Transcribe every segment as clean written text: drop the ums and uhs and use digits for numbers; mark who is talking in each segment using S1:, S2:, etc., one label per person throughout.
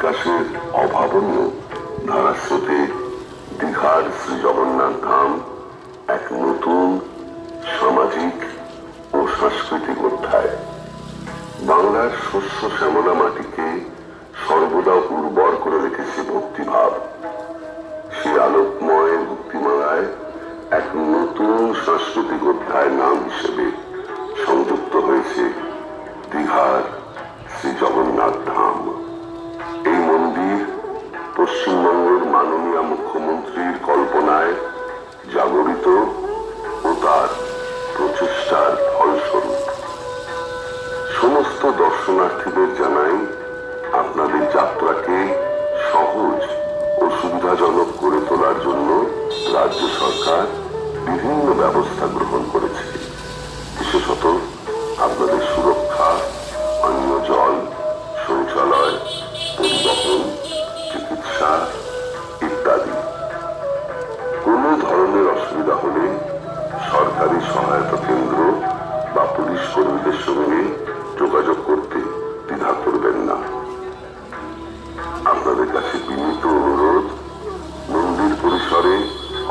S1: বিকাশের অভাবনীয় ধারাস্রোতে দীঘার শ্রী জগন্নাথ ধাম এক নতুন সামাজিক ও সাংস্কৃতিক অধ্যায়। বাংলার শস্য শ্যামলা মাটিকে সর্বদা উর্বর করে রেখেছে ভক্তিভাব। সে আলোকময় ভক্তিমালায় এক নতুন সাংস্কৃতিক অধ্যায় নাম হিসেবে সংযুক্ত হয়েছে দীঘার শ্রী জগন্নাথ ধাম। এই মন্দির পশ্চিমবঙ্গের মাননীয় মুখ্যমন্ত্রীর কল্পনায় জাগরিত ও তার প্রচেষ্টার ফলস্বরূপ। সমস্ত দর্শনার্থীদের জানাই আপনাদের যাত্রাকে সহজ ও সুবিধাজনক করে তোলার জন্য রাজ্য সরকার বিভিন্ন ব্যবস্থা গ্রহণ করেছে। বিশেষত আপনাদের সুরক্ষা, পানীয় জল, শৌচালয়, পরিবহন, চিকিৎসা ইত্যাদি। কোনো ধরনের অসুবিধা হলে সরকারি সহায়তা কেন্দ্র বা পুলিশ কর্মীদের সঙ্গে যোগাযোগ করতে দ্বিধা করবেন না। আপনাদের কাছে বিনীত অনুরোধ, মন্দির পরিসরে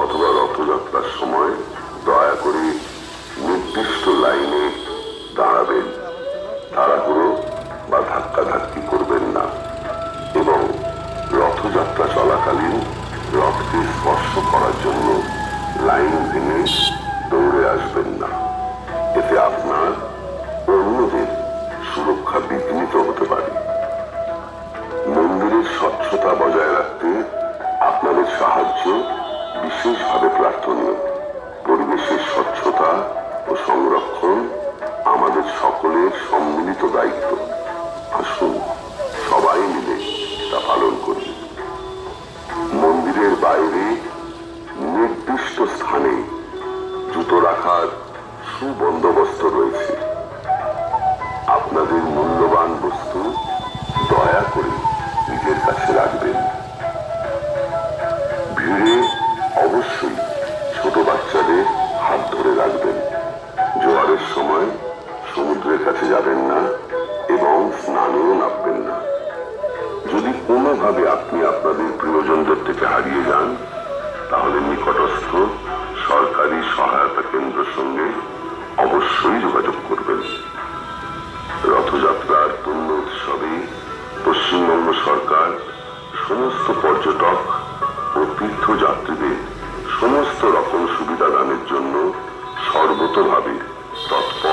S1: অথবা রথযাত্রার সময় দয়া করে নির্দিষ্ট লাইনে দাঁড়াবেন, তাড়াহুড়ো বা ধাক্কাধাক্কি করবেন না এবং রথযাত্রা চলাকালীন রথকে স্পর্শ করার জন্য লাইন ভেঙে দৌড়ে আসবেন না। এতে আপনার অন্যদের সুরক্ষা বিঘ্নিত হতে পারে। মন্দিরের স্বচ্ছতা বজায় রাখতে আপনাদের সাহায্য বিশেষভাবে প্রার্থনীয়। পরিবেশের স্বচ্ছতা ও সংরক্ষণ আমাদের সকলের সম্মিলিত দায়িত্ব। আসুন সবাই মিলে তা পালন করি। মন্দিরের বাইরে নির্দিষ্ট স্থানে জুতো রাখার সুবন্দোবস্ত রয়েছে। আপনাদের মূল্যবান বস্তু দয়া করে নিজের কাছে রাখবেন। ভিড়ে অবশ্যই ছোট বাচ্চাদের হাত ধরে রাখবেন। জোয়ারের সময় সমুদ্রের কাছে যাবেন না এবং স্নানেও নামবেন না। যদি কোনোভাবে আপনি আপনাদের প্রিয়জনদের থেকে হারিয়ে যান, তাহলে নিকটস্থ সরকারি সহায়তা কেন্দ্রের সঙ্গে অবশ্যই যোগাযোগ করবেন। রথযাত্রার পূর্ণ উৎসবে পশ্চিমবঙ্গ সরকার সমস্ত পর্যটক ও তীর্থযাত্রীদের সমস্ত রকম সুবিধা দানের জন্য সর্বতোভাবে তৎপর